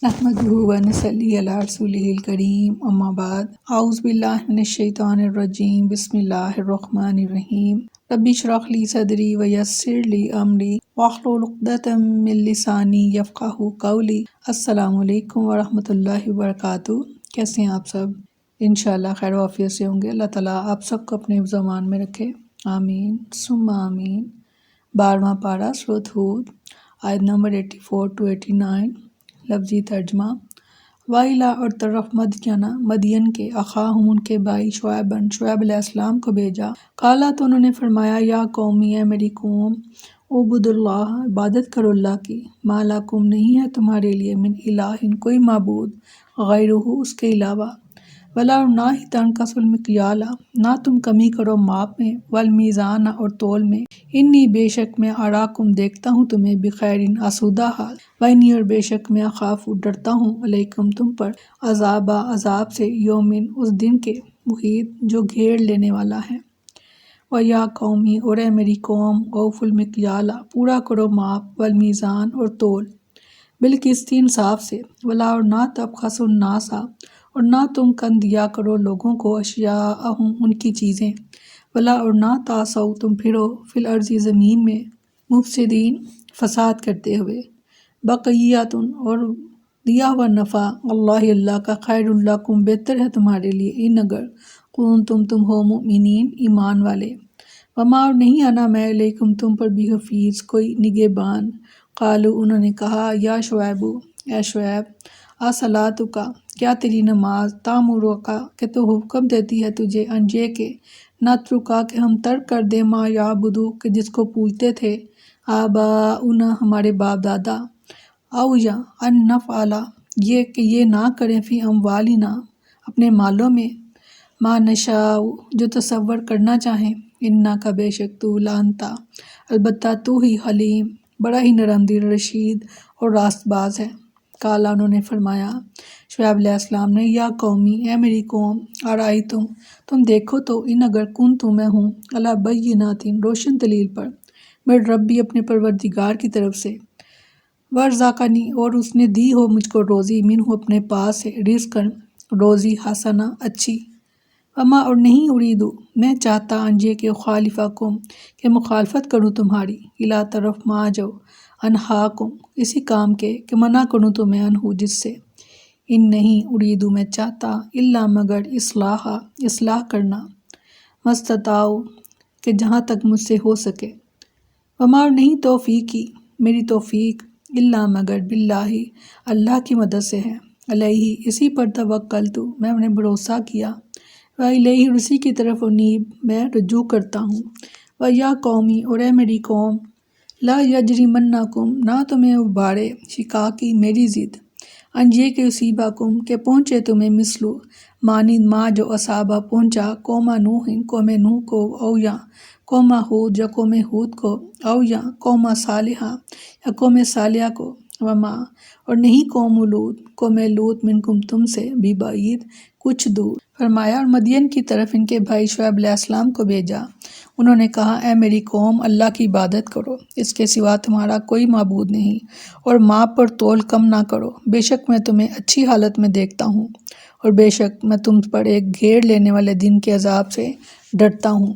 نحمده ونصلی علی رسولہ الکریم اما بعد اعوذ باللہ من الشیطان الرجیم بسم اللہ الرحمن الرحیم رب اشرح لی صدری ویسر لی امری واحلل عقدۃ من لسانی یفقہوا قولی۔ السلام علیکم ورحمۃ اللہ وبرکاتہ۔ کیسے ہیں آپ سب؟ انشاءاللہ خیر و عافیت سے ہوں گے۔ اللہ تعالیٰ آپ سب کو اپنے زمان میں رکھے، آمین ثم آمین۔ 12واں پارہ سورۃ ہود، آیت نمبر 84 to 89۔ لفظی ترجمہ: وَإِلَىٰ اور طرف مدین کے اخاہم ان کے بھائی شعیب علیہ السلام کو بھیجا۔ قالا تو انہوں نے فرمایا، یا قومی اے میری قوم، اعبدوا اللہ عبادت کرو اللہ کی، ما لکم نہیں ہے تمہارے لیے من الہ کوئی معبود غیرہ اس کے علاوہ، ولا اور نہ ہی تنقصوا المکیال نہ تم کمی کرو ماپ میں، والمیزان اور تول میں، انی بے شک میں اراکم دیکھتا ہوں تمہیں بخیر آسودہ حال، وانی اور بے شک میں اخاف ڈرتا ہوں علیکم تم پر عذاب سے، یومن اس دن کے، محیط جو گھیر لینے والا ہے۔ وَيَا قومی اور اے میری قوم، اوفوا المکیال پورا کرو ماپ، والمیزان اور تول، بالقسط انصاف سے، ولا اور نہ تبخسوا الناس اور نہ تم کم دیا کرو لوگوں کو اشیاءہم ان کی چیزیں، ولا اور نہ تعثوا تم پھرو فی الارض زمین میں، مفسدین فساد کرتے ہوئے، بقیت اور دیا ہوا نفع اللہ کا خیر لکم بہتر ہے تمہارے لیے، ان اگر تم ہو مؤمنین ایمان والے، وما اور نہیں انا میں علیکم تم پر بھی حفیظ کوئی نگہبان۔ قالو انہوں نے کہا، یا شعیب اے شعیب، اصلاتک کیا تیری نماز، تامرک کہ تو حکم دیتی ہے تجھے، انجے کے نترکا کہ ہم ترک کر دیں، ما یعبدو کہ جس کو پوجتے تھے، آباؤنا ہمارے باپ دادا، او یا ان نفعل یہ کہ یہ نہ کریں فی اموالنا اپنے مالوں میں، ما نشاء جو تصور کرنا چاہیں، انکا بے شک تو، لانتا البتہ تو ہی، حلیم بڑا ہی نرم دل، رشید اور راست باز ہے۔ قالا انہوں نے فرمایا شعیب علیہ السلام نے، یا قومی اے میری قوم، ارائیتم تم دیکھو تو، ان اگر کنت میں ہوں علی بینۃ روشن دلیل پر، من ربی اپنے پروردگار کی طرف سے، ورزقنی اور اس نے دی ہو مجھ کو روزی، منہ اپنے پاس سے، رزقاً روزی، حسنہ اچھی، وما اور نہیں اریدو میں چاہتا، انجے کے خالفکم کہ مخالفت کروں تمہاری، الا طرف ما جو انہاکم اسی کام کے کہ منع کروں تمہیں، انہو جس سے، ان نہیں اریدو میں چاہتا، الا مگر اصلاح کرنا، مستطاعو کہ جہاں تک مجھ سے ہو سکے، وما اور نہیں توفیقی میری توفیق، الا مگر باللہ اللہ کی مدد سے ہے، علیہ اسی پر توکلت میں نے بھروسہ کیا، وإلیہ اور اسی کی طرف انیب میں رجوع کرتا ہوں۔ وَيَا قومی اور اے میری قوم، لا یجرمنکم نہ تمہیں ابھارے، شقاقی میری ضد، ان یہ کہ یصیبکم کہ پہنچے تمہیں، مثل مانند ما جو اصابہ پہنچا، قوم نوح قوم نوح کو، او یا قوم ہود یا قوم ہود کو، او یا قوم صالحہ یا قوم صالحہ کو، وما اور نہیں قوم لوط منکم تم سے، ببعید کچھ دور۔ فرمایا اور مدین کی طرف ان کے بھائی شعیب علیہ السلام کو بھیجا، انہوں نے کہا، اے میری قوم، اللہ کی عبادت کرو، اس کے سوا تمہارا کوئی معبود نہیں، اور ماپ پر تول کم نہ کرو، بے شک میں تمہیں اچھی حالت میں دیکھتا ہوں، اور بے شک میں تم پر ایک گھیر لینے والے دن کے عذاب سے ڈرتا ہوں۔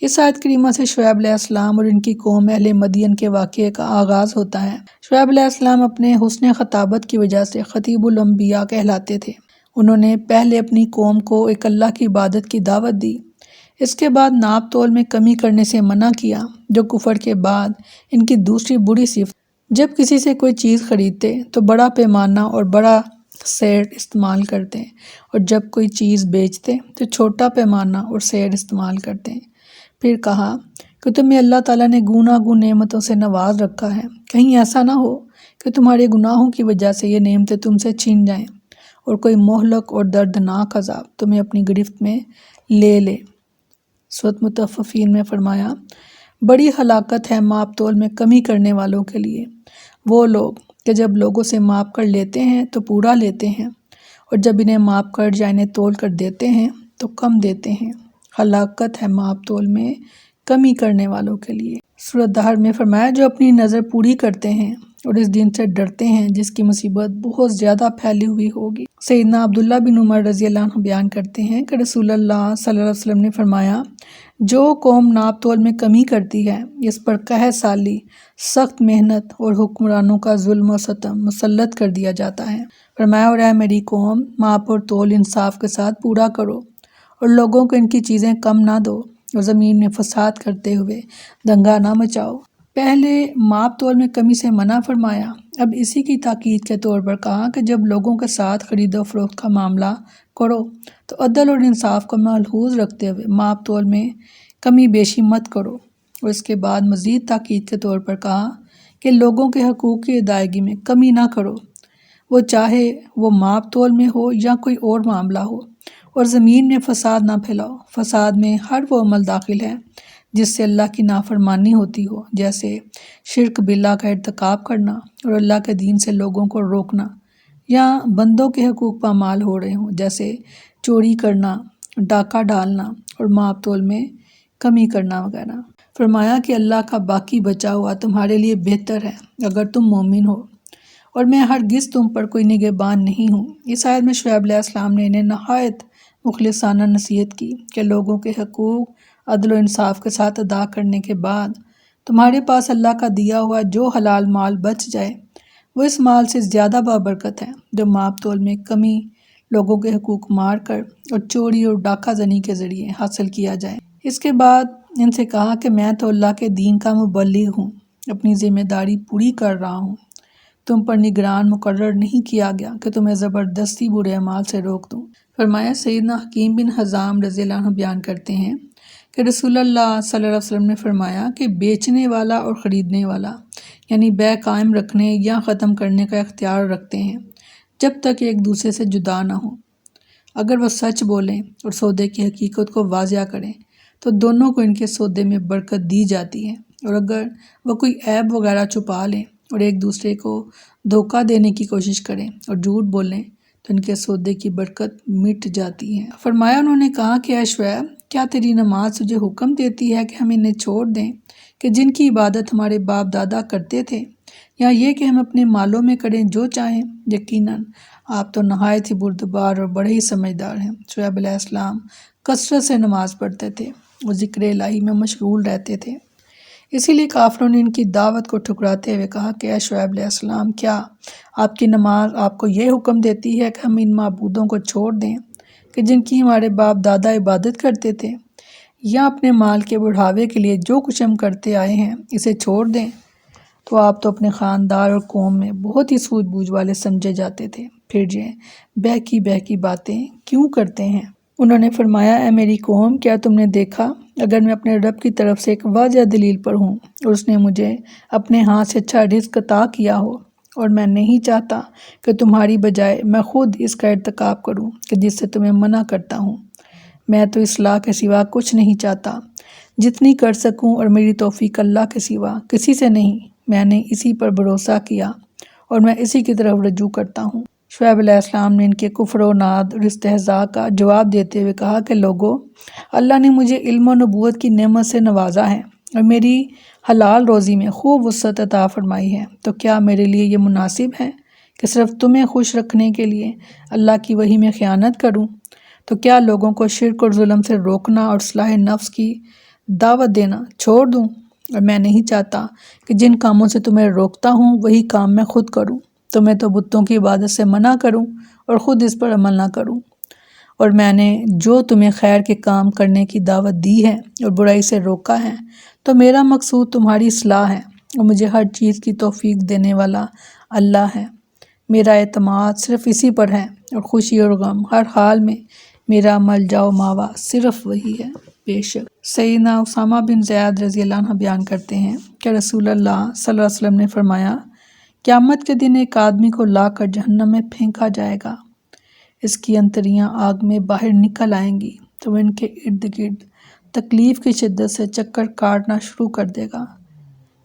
اس آیت کریمہ سے شعیب علیہ السلام اور ان کی قوم اہل مدین کے واقعے کا آغاز ہوتا ہے۔ شعیب علیہ السلام اپنے حسن خطابت کی وجہ سے خطیب الانبیاء کہلاتے تھے۔ انہوں نے پہلے اپنی قوم کو ایک اللہ کی عبادت کی دعوت دی، اس کے بعد ناپ تول میں کمی کرنے سے منع کیا، جو کفر کے بعد ان کی دوسری بری صفت۔ جب کسی سے کوئی چیز خریدتے تو بڑا پیمانہ اور بڑا سیر استعمال کرتے، اور جب کوئی چیز بیچتے تو چھوٹا پیمانہ اور سیر استعمال کرتے۔ پھر کہا کہ تمہیں اللہ تعالیٰ نے گوناگون نعمتوں سے نواز رکھا ہے، کہیں ایسا نہ ہو کہ تمہارے گناہوں کی وجہ سے یہ نعمتیں تم سے چھن جائیں، اور کوئی مہلک اور دردناک عذاب تمہیں اپنی گرفت میں لے لے۔ سورۃ مطففین میں فرمایا، بڑی ہلاکت ہے ماپ تول میں کمی کرنے والوں کے لیے، وہ لوگ کہ جب لوگوں سے ماپ کر لیتے ہیں تو پورا لیتے ہیں، اور جب انہیں ماپ کر یا انہیں تول کر دیتے ہیں تو کم دیتے ہیں۔ ہلاکت ہے ماپ تول میں کمی کرنے والوں کے لیے۔ سورۃ دہر میں فرمایا جو اپنی نظر پوری کرتے ہیں اور اس دن سے ڈرتے ہیں جس کی مصیبت بہت زیادہ پھیلی ہوئی ہوگی۔ سیدنا عبداللہ بن عمر رضی اللہ عنہ بیان کرتے ہیں کہ رسول اللہ صلی اللہ علیہ وسلم نے فرمایا جو قوم ناپ تول میں کمی کرتی ہے اس پر قحط سالی، سخت محنت اور حکمرانوں کا ظلم و ستم مسلط کر دیا جاتا ہے۔ فرمایا اور اے میری قوم ماپ اور تول انصاف کے ساتھ پورا کرو اور لوگوں کو ان کی چیزیں کم نہ دو اور زمین میں فساد کرتے ہوئے دنگا نہ مچاؤ۔ پہلے ماپ تول میں کمی سے منع فرمایا، اب اسی کی تاکید کے طور پر کہا کہ جب لوگوں کے ساتھ خرید و فروخت کا معاملہ کرو تو عدل اور انصاف کو ملحوظ رکھتے ہوئے ماپ تول میں کمی بیشی مت کرو، اور اس کے بعد مزید تاکید کے طور پر کہا کہ لوگوں کے حقوق کی ادائیگی میں کمی نہ کرو، وہ چاہے وہ ماپ تول میں ہو یا کوئی اور معاملہ ہو، اور زمین میں فساد نہ پھیلاؤ۔ فساد میں ہر وہ عمل داخل ہے جس سے اللہ کی نافرمانی ہوتی ہو، جیسے شرک باللہ کا ارتکاب کرنا اور اللہ کے دین سے لوگوں کو روکنا، یا بندوں کے حقوق پامال ہو رہے ہوں جیسے چوری کرنا، ڈاکہ ڈالنا اور ماپ تول میں کمی کرنا وغیرہ۔ فرمایا کہ اللہ کا باقی بچا ہوا تمہارے لیے بہتر ہے اگر تم مومن ہو، اور میں ہرگز تم پر کوئی نگہبان نہیں ہوں۔ اس آیت میں شعیب علیہ السلام نے انہیں نہایت مخلصانہ نصیحت کی کہ لوگوں کے حقوق عدل و انصاف کے ساتھ ادا کرنے کے بعد تمہارے پاس اللہ کا دیا ہوا جو حلال مال بچ جائے وہ اس مال سے زیادہ بابرکت ہے جو ماپ تول میں کمی، لوگوں کے حقوق مار کر اور چوری اور ڈاکہ زنی کے ذریعے حاصل کیا جائے۔ اس کے بعد ان سے کہا کہ میں تو اللہ کے دین کا مبلغ ہوں، اپنی ذمہ داری پوری کر رہا ہوں، تم پر نگران مقرر نہیں کیا گیا کہ تمہیں زبردستی برے اعمال سے روک دوں۔ فرمایا سیدنا حکیم بن حزام رضی اللہ عنہ بیان کرتے ہیں کہ رسول اللہ صلی اللہ علیہ وسلم نے فرمایا کہ بیچنے والا اور خریدنے والا یعنی بیع قائم رکھنے یا ختم کرنے کا اختیار رکھتے ہیں جب تک ایک دوسرے سے جدا نہ ہوں۔ اگر وہ سچ بولیں اور سودے کی حقیقت کو واضح کریں تو دونوں کو ان کے سودے میں برکت دی جاتی ہے، اور اگر وہ کوئی عیب وغیرہ چھپا لیں اور ایک دوسرے کو دھوکہ دینے کی کوشش کریں اور جھوٹ بولیں تو ان کے سودے کی برکت مٹ جاتی ہے۔ فرمایا انہوں نے کہا کہ اے شعیب کیا تیری نماز تجھے حکم دیتی ہے کہ ہم انہیں چھوڑ دیں کہ جن کی عبادت ہمارے باپ دادا کرتے تھے، یا یہ کہ ہم اپنے مالوں میں کریں جو چاہیں؟ یقیناً آپ تو نہایت ہی بردبار اور بڑے ہی سمجھدار ہیں۔ شعیب علیہ السلام کثرت سے نماز پڑھتے تھے اور ذکر الہی میں مشغول رہتے تھے، اسی لیے کافروں نے ان کی دعوت کو ٹھکراتے ہوئے کہا کہ اے شعیب علیہ السلام کیا آپ کی نماز آپ کو یہ حکم دیتی ہے کہ ہم ان معبودوں کو چھوڑ دیں کہ جن کی ہمارے باپ دادا عبادت کرتے تھے، یا اپنے مال کے بڑھاوے کے لیے جو کچھ ہم کرتے آئے ہیں اسے چھوڑ دیں؟ تو آپ تو اپنے خاندان اور قوم میں بہت ہی سوجھ بوجھ والے سمجھے جاتے تھے، پھر یہ بہکی باتیں کیوں کرتے ہیں؟ انہوں نے فرمایا اے میری قوم کیا تم نے دیکھا اگر میں اپنے رب کی طرف سے ایک واضح دلیل پر ہوں اور اس نے مجھے اپنے ہاتھ سے اچھا رزق عطا کیا ہو، اور میں نہیں چاہتا کہ تمہاری بجائے میں خود اس کا ارتکاب کروں کہ جس سے تمہیں منع کرتا ہوں، میں تو اصلاح کے سوا کچھ نہیں چاہتا، جتنی کر سکوں اور میری توفیق اللہ کے سوا کسی سے نہیں، میں نے اسی پر بھروسہ کیا اور میں اسی کی طرف رجوع کرتا ہوں۔ شعیب علیہ السلام نے ان کے کفر و ناد اور استہزاء کا جواب دیتے ہوئے کہا کہ لوگو، اللہ نے مجھے علم و نبوت کی نعمت سے نوازا ہے اور میری حلال روزی میں خوب وسعت عطا فرمائی ہے، تو کیا میرے لیے یہ مناسب ہے کہ صرف تمہیں خوش رکھنے کے لیے اللہ کی وحی میں خیانت کروں؟ تو کیا لوگوں کو شرک اور ظلم سے روکنا اور اصلاح نفس کی دعوت دینا چھوڑ دوں؟ اور میں نہیں چاہتا کہ جن کاموں سے تمہیں روکتا ہوں وہی کام میں خود کروں، تو میں تو بتوں کی عبادت سے منع کروں اور خود اس پر عمل نہ کروں، اور میں نے جو تمہیں خیر کے کام کرنے کی دعوت دی ہے اور برائی سے روکا ہے تو میرا مقصود تمہاری اصلاح ہے، اور مجھے ہر چیز کی توفیق دینے والا اللہ ہے، میرا اعتماد صرف اسی پر ہے، اور خوشی اور غم ہر حال میں میرا ملجا و ماوا صرف وہی ہے۔ بے شک سیدنا اسامہ بن زید رضی اللہ عنہ بیان کرتے ہیں کہ رسول اللہ صلی اللہ علیہ وسلم نے فرمایا قیامت کے دن ایک آدمی کو لا کر جہنم میں پھینکا جائے گا، اس کی انتڑیاں آگ میں باہر نکل آئیں گی تو وہ ان کے ارد گرد تکلیف کی شدت سے چکر کاٹنا شروع کر دے گا،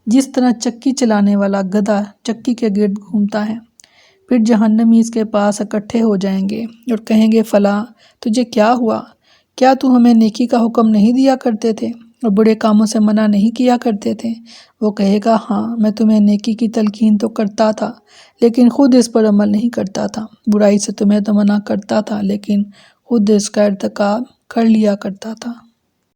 جس طرح چکی چلانے والا گدھا چکی کے گرد گھومتا ہے۔ پھر جہنمی اس کے پاس اکٹھے ہو جائیں گے اور کہیں گے فلاں تجھے کیا ہوا؟ کیا تو ہمیں نیکی کا حکم نہیں دیا کرتے تھے؟ اور برے کاموں سے منع نہیں کیا کرتے تھے۔ وہ کہے گا ہاں میں تمہیں نیکی کی تلقین تو کرتا تھا لیکن خود اس پر عمل نہیں کرتا تھا، برائی سے تمہیں تو منع کرتا تھا لیکن خود اس کا ارتکاب کر لیا کرتا تھا۔